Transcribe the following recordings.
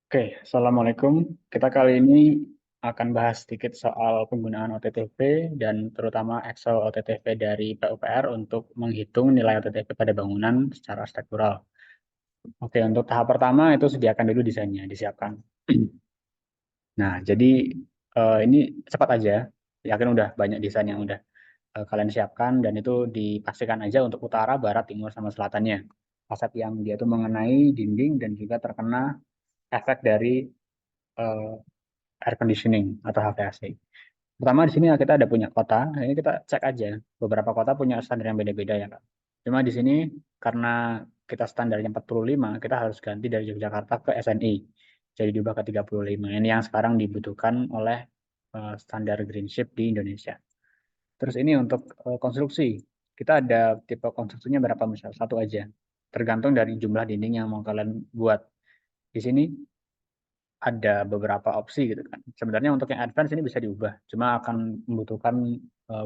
Oke, Assalamualaikum. Kita kali ini akan bahas sedikit soal penggunaan OTTV dan terutama Excel OTTV dari PUPR untuk menghitung nilai OTTV pada bangunan secara struktural. Oke, untuk tahap pertama itu sediakan dulu desainnya, disiapkan. Nah, jadi ini cepat aja. Yakin udah banyak desain yang udah kalian siapkan dan itu dipastikan aja untuk utara, barat, timur, sama selatannya. Fasad yang dia itu mengenai dinding dan juga terkena efek dari eh, air conditioning atau HVAC. Pertama di sini kita ada punya kota, nah ini kita cek aja. Beberapa kota punya standar yang beda-beda ya Kak. Cuma di sini karena kita standarnya 45, kita harus ganti dari Yogyakarta ke SNI. Jadi diubah ke 35. Ini yang sekarang dibutuhkan oleh standar Green Ship di Indonesia. Terus ini untuk konstruksi. Kita ada tipe konstruksinya berapa misal? Satu aja. Tergantung dari jumlah dinding yang mau kalian buat. Di sini ada beberapa opsi gitu kan. Sebenarnya untuk yang advance ini bisa diubah, cuma akan membutuhkan uh,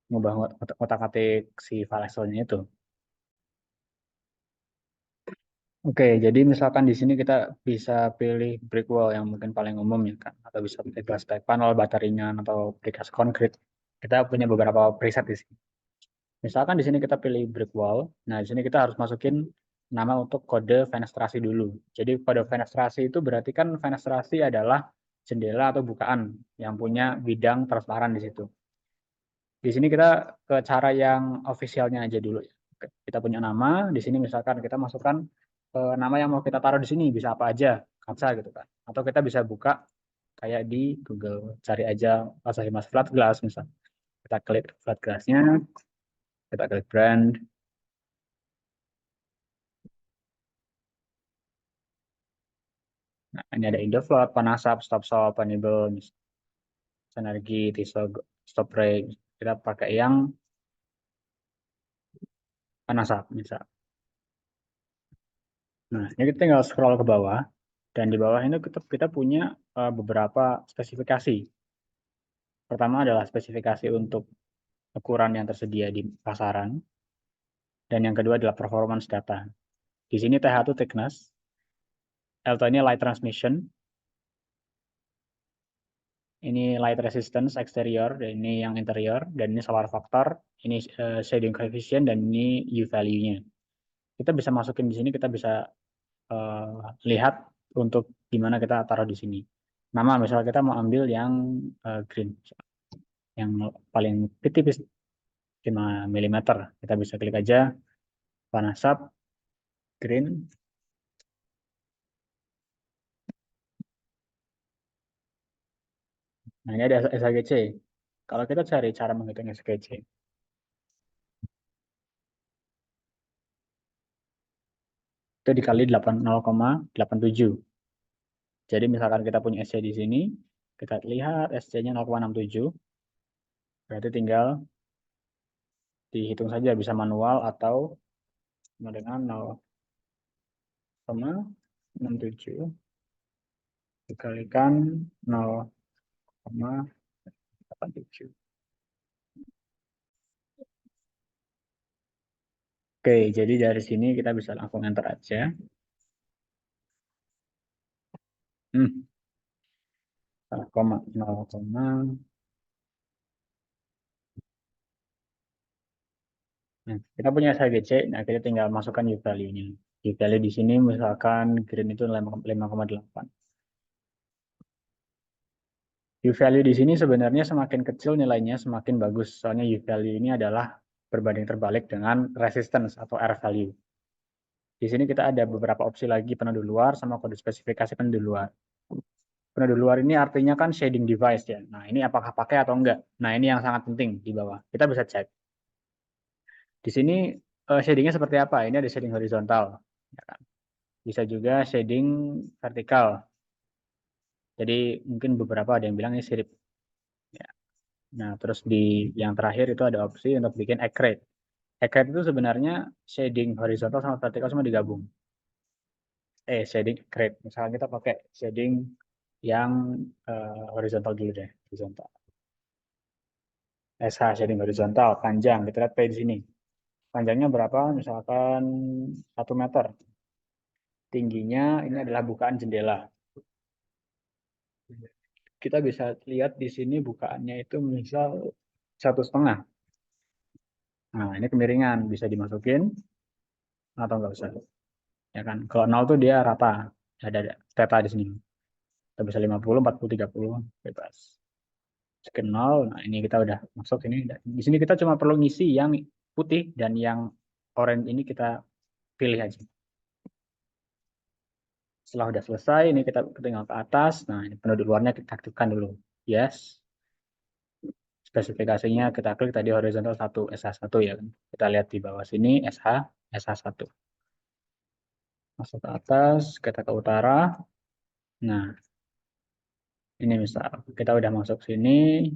mengubah otak-atik si file Excelnya itu. Oke, jadi misalkan di sini kita bisa pilih brick wall yang mungkin paling umum ya kan, atau bisa pilih glass back panel, bata ringan, atau precast concrete. Kita punya beberapa preset di sini. Misalkan di sini kita pilih brick wall, nah di sini kita harus masukin nama untuk kode fenestrasi dulu. Jadi kode fenestrasi itu berarti kan fenestrasi adalah jendela atau bukaan yang punya bidang transparan di situ. Di sini kita ke cara yang officialnya aja dulu. Kita punya nama, di sini misalkan kita masukkan nama yang mau kita taruh di sini, bisa apa aja, kaca gitu kan. Atau kita bisa buka kayak di Google, cari aja Asahi Mas Flat Glass misal. Kita klik flat glassnya, kita klik brand. Nah, ini ada Indofloat, Panasap, Stop Shop, Panibel, Sinergi, Tissot, Stop Break. Kita pakai yang Panasap misal. Nah, ini kita tinggal scroll ke bawah. Dan di bawah ini kita punya beberapa spesifikasi. Pertama adalah spesifikasi untuk ukuran yang tersedia di pasaran. Dan yang kedua adalah performance data. Di sini TH itu thickness, L2 ini light transmission, ini light resistance exterior, dan ini yang interior, dan ini solar factor, ini shading coefficient, dan ini U value-nya. Kita bisa masukin di sini, kita bisa lihat untuk gimana kita taruh di sini. Nama misalnya kita mau ambil yang green, yang paling tipis 5 mm. Kita bisa klik aja Panasap green. Nah, ini ada SHGC. Kalau kita cari cara menghitung SHGC, itu dikali 0,87. Jadi misalkan kita punya SC di sini, kita lihat SC-nya 0,67, berarti tinggal dihitung saja bisa manual atau dengan 0,67 dikalikan 0,87. Oke, jadi dari sini kita bisa langsung enter aja. Hmm, 0,0. Nah, kita punya SHGC, nah kita tinggal masukkan U value-nya. U value di sini misalkan green itu 5,8. U value di sini sebenarnya semakin kecil nilainya semakin bagus. Soalnya U value ini adalah berbanding terbalik dengan resistance atau R value. Di sini kita ada beberapa opsi lagi peneduh luar sama kode spesifikasi peneduh luar. Peneduh luar ini artinya kan shading device ya. Nah, ini apakah pakai atau enggak? Nah, ini yang sangat penting di bawah. Kita bisa cek. Di sini shadingnya seperti apa? Ini ada shading horizontal. Ya kan? Bisa juga shading vertikal. Jadi mungkin beberapa ada yang bilang ini sirip. Ya. Nah, terus di yang terakhir itu ada opsi untuk bikin accurate. Accurate itu sebenarnya shading horizontal sama vertikal semua digabung. Shading accurate. Misalnya kita pakai shading yang horizontal dulu deh, horizontal. SH shading horizontal, panjang. Kita lihat P di sini. Panjangnya berapa? Misalkan 1 meter. tingginya ini adalah bukaan jendela. Kita bisa lihat di sini bukaannya itu misal 1,5. Nah, ini kemiringan bisa dimasukin atau nggak usah. Ya kan? Kalau 0 tuh dia rata. Ada theta di sini. Kita bisa 50, 40, 30 bebas. Sekian 0. Nah, ini kita udah masuk ini. Di sini kita cuma perlu ngisi yang putih dan yang orange ini kita pilih aja. Setelah udah selesai, ini kita tinggal ke atas. Nah, ini penduduk luarnya kita aktifkan dulu. Yes. Spesifikasinya kita klik tadi horizontal 1, SH1 ya kan. Kita lihat di bawah sini SH1. Masuk ke atas, kita ke utara. Nah, ini misal kita udah masuk sini.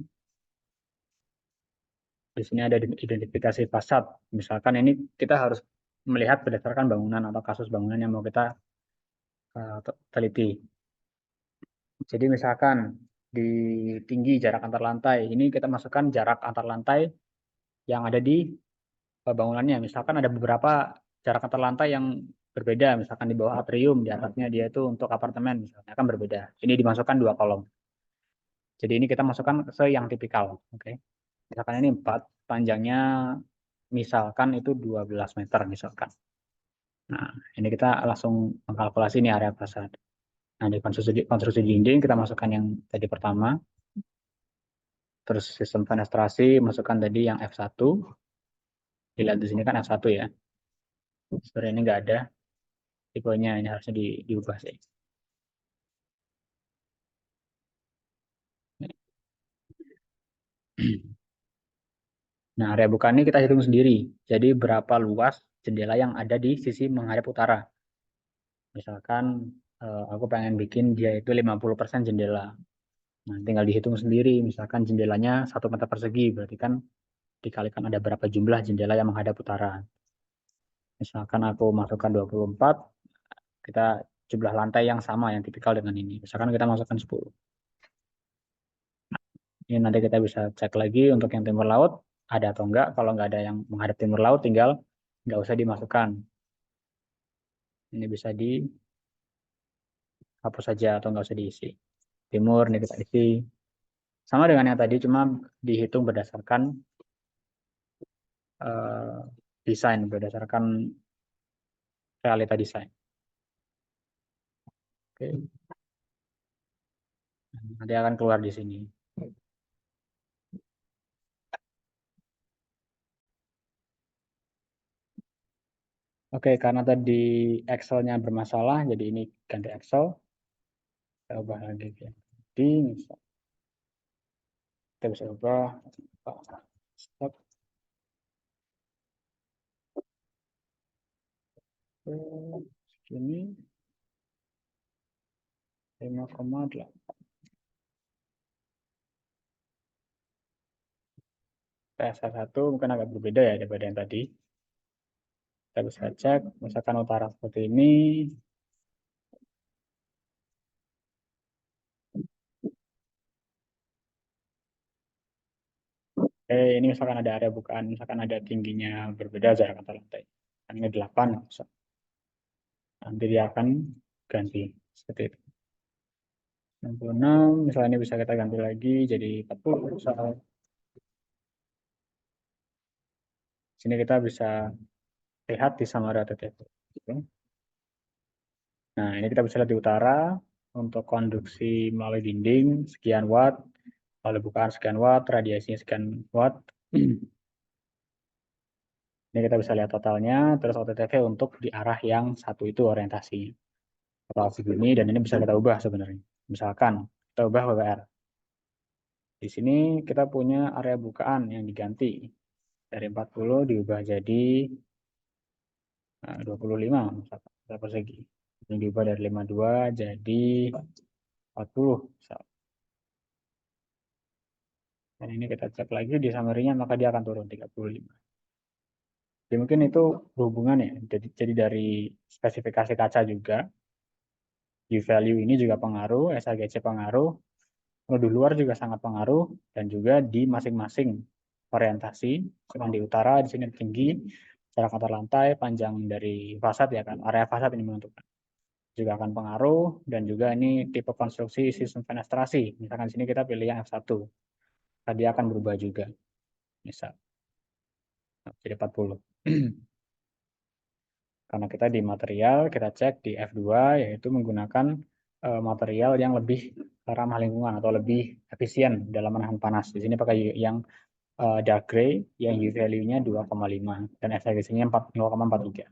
Di sini ada identifikasi fasad. Misalkan ini kita harus melihat berdasarkan bangunan atau kasus bangunan yang mau kita teliti. Jadi misalkan di tinggi jarak antar lantai, ini kita masukkan jarak antar lantai yang ada di bangunannya. Misalkan ada beberapa jarak antar lantai yang berbeda, misalkan di bawah atrium, di atasnya dia itu untuk apartemen, misalnya kan berbeda. Ini dimasukkan 2 kolom. Jadi ini kita masukkan ke yang tipikal. Oke. Misalkan ini 4, panjangnya misalkan itu 12 meter misalkan. Nah, ini kita langsung mengkalkulasi ini area fasad. Nah, di konstruksi dinding kita masukkan yang tadi pertama. Terus sistem fenestrasi masukkan tadi yang F1. Dilihat di sini kan F1 ya. Sebenarnya ini nggak ada tipenya, ini harusnya diubah sih. Nah, area buka ini kita hitung sendiri. Jadi berapa luas jendela yang ada di sisi menghadap utara. Misalkan aku pengen bikin dia itu 50% jendela. Nah, tinggal dihitung sendiri. Misalkan jendelanya 1 meter persegi, berarti kan dikalikan ada berapa jumlah jendela yang menghadap utara. Misalkan aku masukkan 24, kita jumlah lantai yang sama yang tipikal dengan ini. Misalkan kita masukkan 10. Ini nanti kita bisa cek lagi untuk yang timur laut ada atau enggak. Kalau enggak ada yang menghadap timur laut, tinggal enggak usah dimasukkan. Ini bisa dihapus saja atau enggak usah diisi. Timur ini kita isi. Sama dengan yang tadi, cuma dihitung berdasarkan desain, berdasarkan realita desain. Oke. Nanti akan keluar di sini. Oke, karena tadi Excel-nya bermasalah, jadi ini ganti Excel. Kita ubah lagi. Jadi, kita bisa ubah. Stop. Segini. 5,8. PSA1 mungkin agak berbeda ya daripada yang tadi. Kita bisa cek, misalkan utara seperti ini. Ini misalkan ada area bukaan, misalkan ada tingginya berbeda jarak antar lantai. Ini 8, nanti dia akan ganti seperti itu. 66, misalnya ini bisa kita ganti lagi jadi 40. Misalnya. Sini kita bisa lihat di Samara TTP. Nah, ini kita bisa lihat di utara untuk konduksi melalui dinding sekian watt, lalu bukaan sekian watt, radiasinya sekian watt. Ini kita bisa lihat totalnya, terus OTTV untuk di arah yang satu itu orientasinya. Total segini, dan ini bisa kita ubah sebenarnya. Misalkan kita ubah WWR. Di sini kita punya area bukaan yang diganti. Dari 40 diubah jadi 25 misalkan, persegi. Ini diubah dari 52 jadi 40 misalkan. Dan ini kita cek lagi di summary-nya, maka dia akan turun 35. Jadi mungkin itu berhubungan ya. Jadi dari spesifikasi kaca juga, U-value ini juga pengaruh, SHGC pengaruh, produk luar juga sangat pengaruh, dan juga di masing-masing orientasi, yang di utara di sini tinggi, jarak antar lantai, panjang dari fasad ya kan, area fasad ini menentukan. juga akan pengaruh, dan juga ini tipe konstruksi sistem fenestrasi. Misalkan di sini kita pilih yang F1, tadi akan berubah juga, misal jadi 40. Karena kita di material, kita cek di F2, yaitu menggunakan material yang lebih ramah lingkungan atau lebih efisien dalam menahan panas. Di sini pakai yang dark gray, yang U value-nya 2,5 dan efisiensinya 0,43.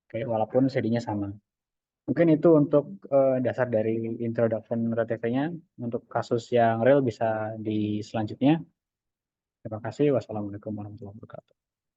Oke, walaupun CD-nya sama. Mungkin itu untuk dasar dari introduction RTP-nya. Untuk kasus yang real bisa di selanjutnya. Terima kasih. Wassalamualaikum warahmatullahi wabarakatuh.